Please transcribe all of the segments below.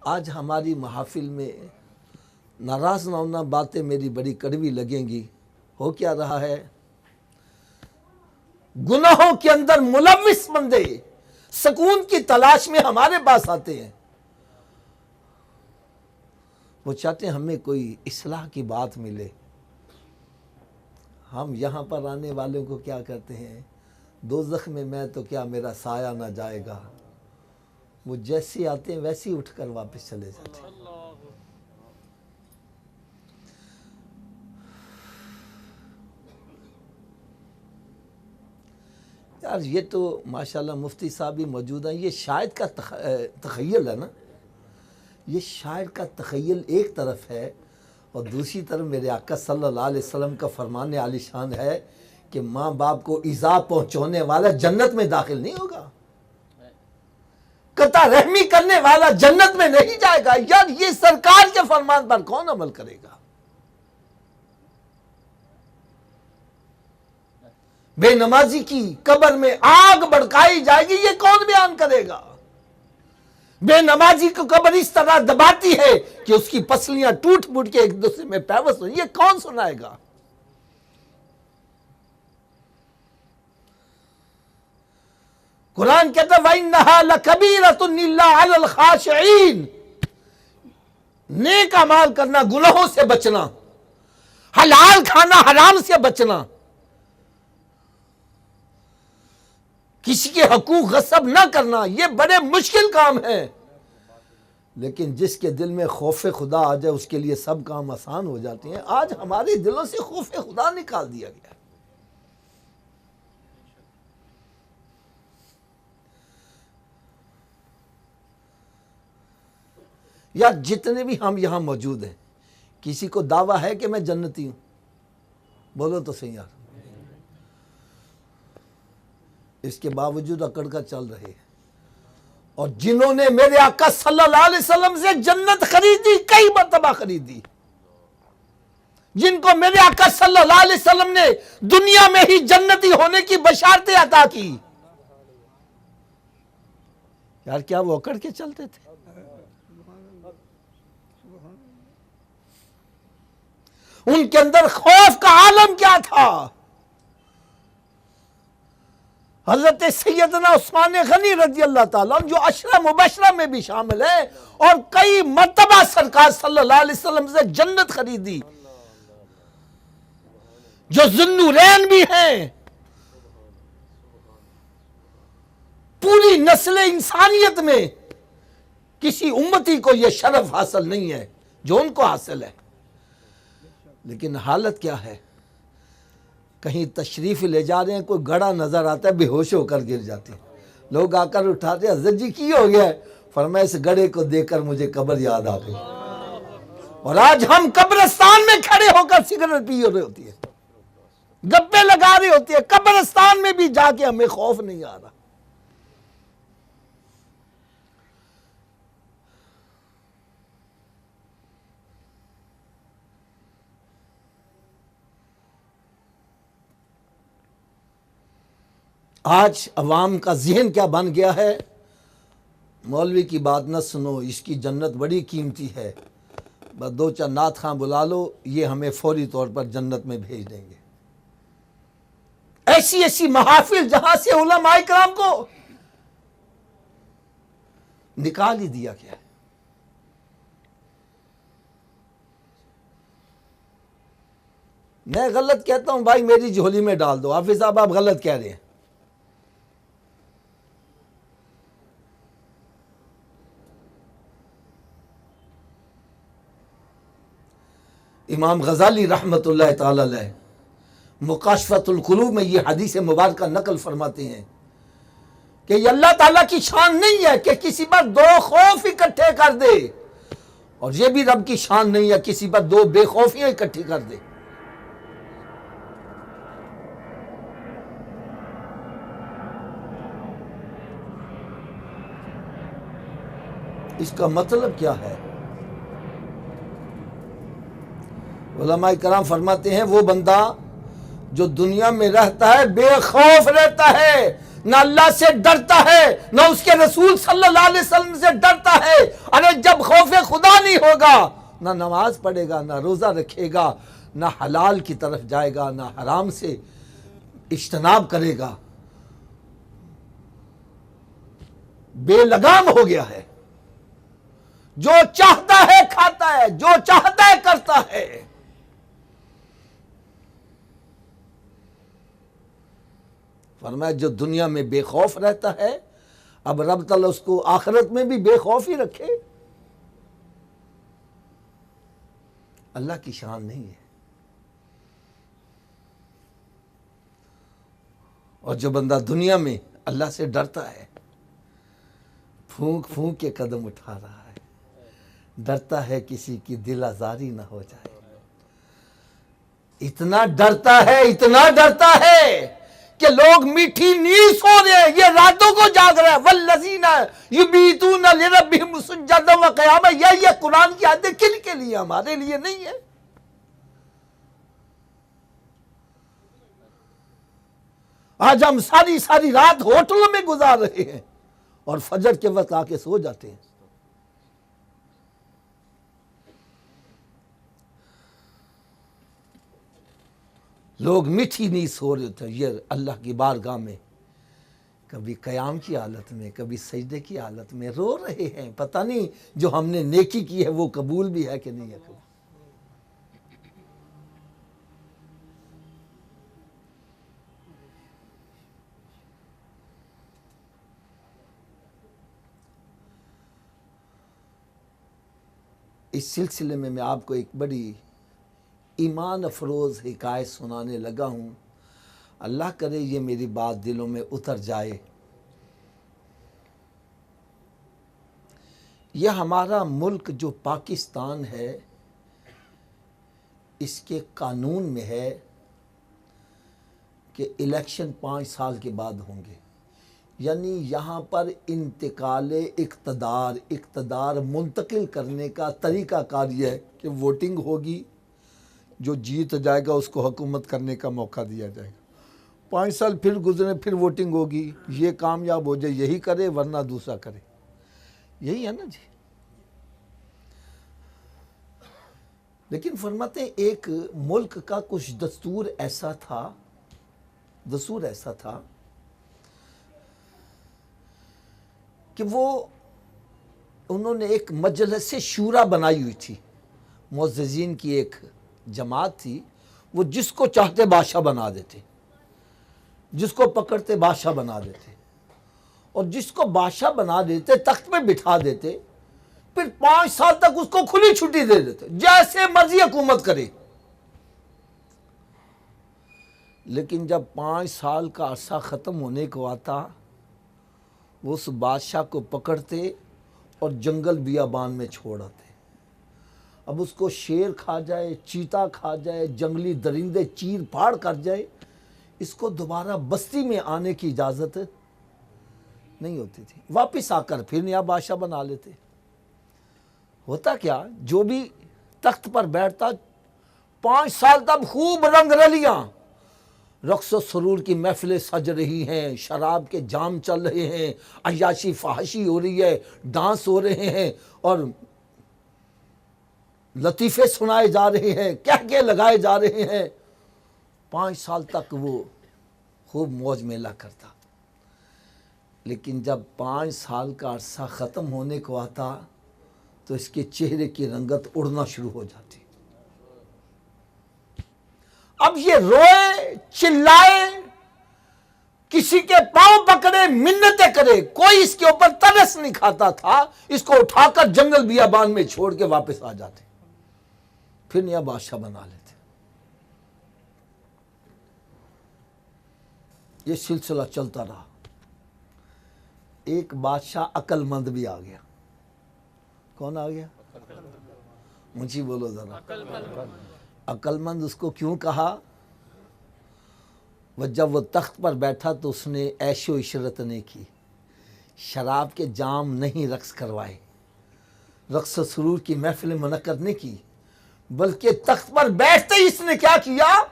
आज हमारी महफिल में नाराज़ ना होना, बातें मेरी बड़ी कड़वी लगेंगी। हो क्या रहा है, गुनाहों के अंदर मुलव्विस बंदे सुकून की तलाश में हमारे पास आते हैं। वो चाहते हैं हमें कोई इस्लाह की बात मिले। हम यहाँ पर आने वालों को क्या करते हैं, दोज़ख में मैं तो क्या मेरा साया ना जाएगा। वो जैसे आते हैं वैसे ही उठकर वापस चले जाते हैं। यार ये तो माशाल्लाह मुफ्ती साहब भी मौजूद हैं। ये शायद का तख़य्युल है ना, ये शायर का तख़य्युल एक तरफ है और दूसरी तरफ मेरे आका सल्लल्लाहु अलैहि वसल्लम का फरमान आलिशान है कि माँ बाप को इज़ा पहुँचाने वाला जन्नत में दाखिल नहीं होगा, कता रहमी करने वाला जन्नत में नहीं जाएगा। यार ये सरकार के फरमान पर कौन अमल करेगा। बेनमाजी की कब्र में आग भड़काई जाएगी, ये कौन बयान करेगा। बेनमाजी को कब्र इस तरह दबाती है कि उसकी पसलियां टूट फूट के एक दूसरे में पैवस्त हो, ये कौन सुनाएगा। कुरान कहता है वइन्नहा लकबीरतुन इल्ला अलल खाशिईन, नेक अमाल करना, गुनाहों से बचना, हलाल खाना, हराम से बचना, किसी के हकूक गसब ना करना, ये बड़े मुश्किल काम है। लेकिन जिसके दिल में खौफ खुदा आ जाए उसके लिए सब काम आसान हो जाते हैं। आज हमारे दिलों से खौफ खुदा निकाल दिया गया। यार जितने भी हम यहां मौजूद हैं, किसी को दावा है कि मैं जन्नती हूं? बोलो तो सही यार। इसके बावजूद अकड़ कर चल रहे हैं। और जिन्होंने मेरे आका सल्लल्लाहु अलैहि वसल्लम से जन्नत खरीदी, कई मर्तबा खरीदी, जिनको मेरे आका सल्लल्लाहु अलैहि वसल्लम ने दुनिया में ही जन्नती होने की बशारतें अता की, यार क्या वो अकड़ के चलते थे? उनके अंदर खौफ का आलम क्या था। हजरत सैयदना उस्मान गनी रजी अल्लाह ताला जो अशरा मुबशरा में भी शामिल है और कई मर्तबा सरकार सल्लल्लाहु अलैहि वसल्लम से जन्नत खरीदी, जो ज़ुन्नूरैन भी हैं। पूरी नस्ल इंसानियत में किसी उम्मती को यह शरफ हासिल नहीं है जो उनको हासिल है। लेकिन हालत क्या है, कहीं तशरीफ ले जा रहे हैं, कोई गड़ा नजर आता है, बेहोश होकर गिर जाते हैं। लोग आकर उठाते हैं, हज़रत जी की हो गया है? फरमाया इस गड़े को देखकर मुझे कब्र याद आ गई। और आज हम कब्रिस्तान में खड़े होकर सिगरेट पी रहे होती है, गप्पे लगा रही होती है, कब्रिस्तान में भी जाके हमें खौफ नहीं आ रहा। आज अवाम का जहन क्या बन गया है, मौलवी की बात न सुनो, इसकी जन्नत बड़ी कीमती है, बस दो चार नात खां बुला लो, ये हमें फौरी तौर पर जन्नत में भेज देंगे। ऐसी ऐसी महाफिल जहां से उलमाए किराम को निकाल ही दिया गया। मैं गलत कहता हूं भाई, मेरी झोली में डाल दो। हाफिज साहब आप गलत कह रहे हैं। इमाम गजाली रहमतुल्लाह ताला अलैह मुकाशफतुल कुलूब में ये हदीस मुबारक नकल फरमाते हैं कि ये अल्लाह ताला की शान नहीं है कि किसी पर दो खौफ इकट्ठे कर दे, और ये भी रब की शान नहीं है किसी पर दो बेखौफियां इकट्ठी कर दे। इसका मतलब क्या है? उलमाए कराम फरमाते हैं वो बंदा जो दुनिया में रहता है बेखौफ रहता है, ना अल्लाह से डरता है, ना उसके रसूल सल्लल्लाहु अलैहि वसल्लम से डरता है। अरे जब खौफे खुदा नहीं होगा, ना नमाज पढ़ेगा, ना रोज़ा रखेगा, ना हलाल की तरफ जाएगा, ना हराम से इज्तनाब करेगा, बेलगाम हो गया है। जो चाहता है खाता है, जो चाहता है करता है। फरमाया जो दुनिया में बेखौफ रहता है, अब रब तआला उसको आखिरत में भी बेखौफ ही रखे। अल्लाह की शान नहीं है। और जो बंदा दुनिया में अल्लाह से डरता है, फूंक फूंक के कदम उठा रहा है, डरता है किसी की दिल आजारी ना हो जाए। इतना डरता है, इतना डरता है कि लोग मीठी नींद सो रहे हैं, ये रातों को जाग रहे हैं। वल्लज़ीना युबीतूना लिरब्बिहिम सुज्जदन व क़ियामा। ये कुरान की आयतें किन के लिए? हमारे लिए नहीं है। आज हम सारी सारी रात होटलों में गुजार रहे हैं और फजर के वक्त आके सो जाते हैं। लोग मीठी नींद सो रहे थे, ये अल्लाह की बारगाह में कभी क़याम की हालत में, कभी सजदे की हालत में रो रहे हैं। पता नहीं जो हमने नेकी की है वो कबूल भी है कि नहीं है। इस सिलसिले में मैं आपको एक बड़ी ईमान अफरोज़ हिकायत सुनाने लगा हूँ। अल्लाह करे ये मेरी बात दिलों में उतर जाए। यह हमारा मुल्क जो पाकिस्तान है, इसके कानून में है कि इलेक्शन 5 साल के बाद होंगे। यानी यहाँ पर इंतकाले इक़्तिदार मुंतकिल करने का तरीक़ा कार यह है कि वोटिंग होगी, जो जीत जाएगा उसको हुकूमत करने का मौका दिया जाएगा। 5 साल फिर गुजरे, फिर वोटिंग होगी, ये कामयाब हो जाए यही करे, वरना दूसरा करे। यही है ना जी। लेकिन फरमाते एक मुल्क का कुछ दस्तूर ऐसा था कि उन्होंने एक मजलिस शूरा बनाई हुई थी। मुअज़्ज़िज़ीन की एक जमात थी, वो जिसको चाहते बादशाह बना देते, जिसको पकड़ते बादशाह बना देते, और जिसको बादशाह बना देते तख्त पे बिठा देते, फिर 5 साल तक उसको खुली छुट्टी दे देते, जैसे मर्जी हुकूमत करे। लेकिन जब 5 साल का अरसा ख़त्म होने को आता, वो उस बादशाह को पकड़ते और जंगल बियाबान में छोड़ आते। अब उसको शेर खा जाए, चीता खा जाए, जंगली दरिंदे चीर फाड़ कर जाए, इसको दोबारा बस्ती में आने की इजाज़त नहीं होती थी। वापस आकर फिर नया बादशाह बना लेते। होता क्या, जो भी तख्त पर बैठता 5 साल तक खूब रंग रलियाँ, रक्स व सुरूर की महफिलें सज रही हैं, शराब के जाम चल रहे हैं, अय्याशी फहाशी हो रही है, डांस हो रहे हैं और लतीफ़े सुनाए जा रहे हैं, कहके लगाए जा रहे हैं। 5 साल तक वो खूब मौज मेला करता। लेकिन जब 5 साल का अरसा ख़त्म होने को आता, तो इसके चेहरे की रंगत उड़ना शुरू हो जाती। अब ये रोए, चिल्लाए, किसी के पांव पकड़े, मिन्नतें करे, कोई इसके ऊपर तरस नहीं खाता था। इसको उठाकर जंगल बियाबान में छोड़ के वापस आ जाते, फिर नया बादशाह बना लेते। ये सिलसिला चलता रहा। एक बादशाह अक्लमंद भी आ गया। कौन आ गया? मुझे बोलो जरा। अक्लमंद उसको क्यों कहा? वह जब वो तख्त पर बैठा तो उसने ऐशो इशरत नहीं की, शराब के जाम नहीं रक्स करवाए, रक्स सुरूर की महफिल मुनक्कद नहीं की, बल्कि तख्त पर बैठते ही इसने क्या किया,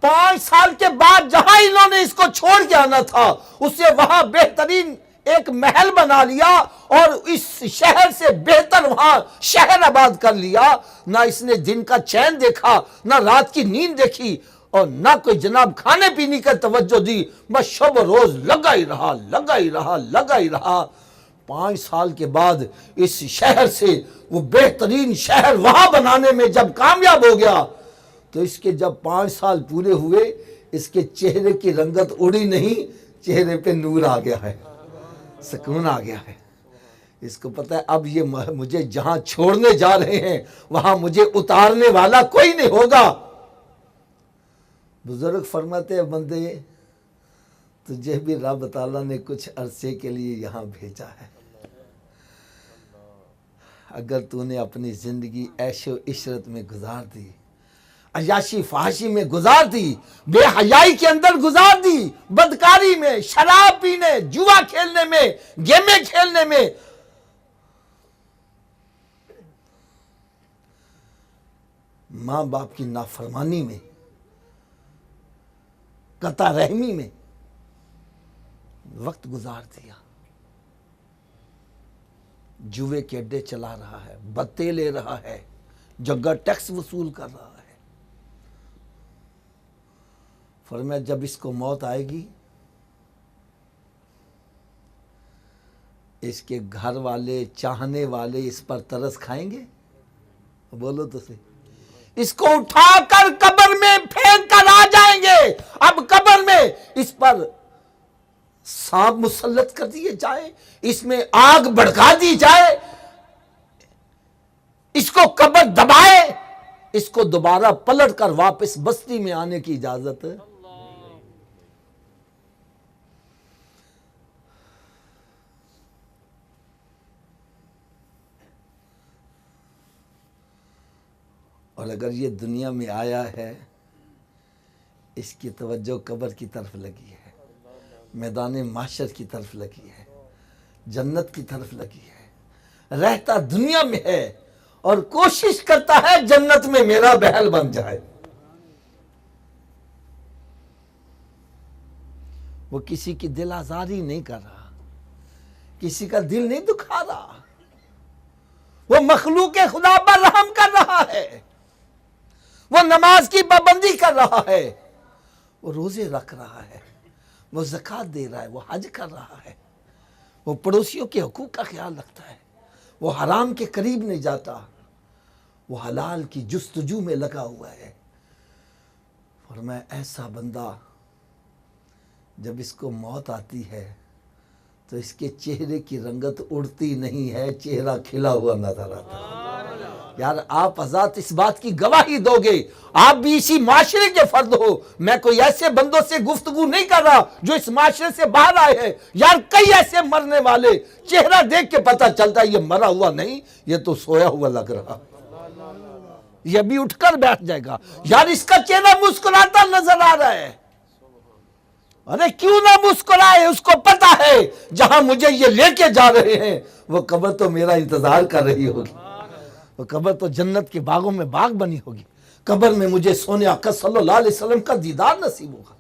5 साल के बाद जहां इन्होंने इसको छोड़ के आना था, उससे वहां बेहतरीन एक महल बना लिया और इस शहर से बेहतर वहां शहर आबाद कर लिया। ना इसने दिन का चैन देखा, ना रात की नींद देखी, और ना कोई जनाब खाने पीने का तवज्जो दी, बस शब रोज लगा ही रहा, लगा ही रहा, लगा ही रहा। 5 साल के बाद इस शहर से वो बेहतरीन शहर वहां बनाने में जब कामयाब हो गया, तो इसके जब 5 साल पूरे हुए, इसके चेहरे की रंगत उड़ी नहीं, चेहरे पे नूर आ गया है, सुकून आ गया है। इसको पता है अब ये मुझे जहां छोड़ने जा रहे हैं वहां मुझे उतारने वाला कोई नहीं होगा। बुजुर्ग फरमाते हैं, बंदे तुझे भी रब ताला ने कुछ अरसे के लिए यहां भेजा है। अगर तूने अपनी जिंदगी ऐशो इशरत में गुजार दी, अयाशी फहाशी में गुजार दी, बेहयाई के अंदर गुजार दी, बदकारी में, शराब पीने, जुआ खेलने में, गेमें खेलने में, मां बाप की नाफरमानी में, कता रहमी में वक्त गुजार दिया, जुए के अड्डे चला रहा है, बत्ते ले रहा है, जगह टैक्स वसूल कर रहा है। फरमाया जब इसको मौत आएगी, इसके घर वाले, चाहने वाले इस पर तरस खाएंगे। बोलो तो सही। इसको उठाकर कब्र में फेंक कर आ जाएंगे। अब कब्र में इस पर सांप मुसल्लत कर दिए जाए, इसमें आग भड़का दी जाए, इसको कब्र दबाए, इसको दोबारा पलट कर वापस बस्ती में आने की इजाजत है। और अगर ये दुनिया में आया है, इसकी तवज्जो कब्र की तरफ लगी है, मैदान माशर की तरफ लगी है, जन्नत की तरफ लगी है, रहता दुनिया में है और कोशिश करता है जन्नत में मेरा बहल बन जाए। वो किसी की दिल आजारी नहीं कर रहा, किसी का दिल नहीं दुखा रहा, वो मखलूक खुदा पर रहम कर रहा है, वो नमाज की पाबंदी कर रहा है, वो रोजे रख रहा है, वो ज़कात दे रहा है, वो हज कर रहा है, वो पड़ोसियों के हुकूक का ख्याल रखता है, वो हराम के करीब नहीं जाता, वो हलाल की जुस्तजू में लगा हुआ है। और मैं ऐसा बंदा जब इसको मौत आती है तो इसके चेहरे की रंगत उड़ती नहीं है, चेहरा खिला हुआ नजर आता है। यार आप आजाद इस बात की गवाही दोगे, आप भी इसी माशरे के फर्द हो। मैं कोई ऐसे बंदों से गुफ्तगू नहीं कर रहा जो इस माशरे से बाहर आए हैं। यार कई ऐसे मरने वाले, चेहरा देख के पता चलता है ये मरा हुआ नहीं, ये तो सोया हुआ लग रहा, ये भी उठकर बैठ जाएगा। यार इसका चेहरा मुस्कुराता नजर आ रहा है। अरे क्यों ना मुस्कुराए, उसको पता है जहां मुझे ये लेके जा रहे हैं वो कब्र तो मेरा इंतजार कर रही होगी, वो कब्र तो जन्नत के बागों में बाग बनी होगी, कब्र में मुझे सोने आका सल्लल्लाहु अलैहि वसल्लम का दीदार नसीब होगा।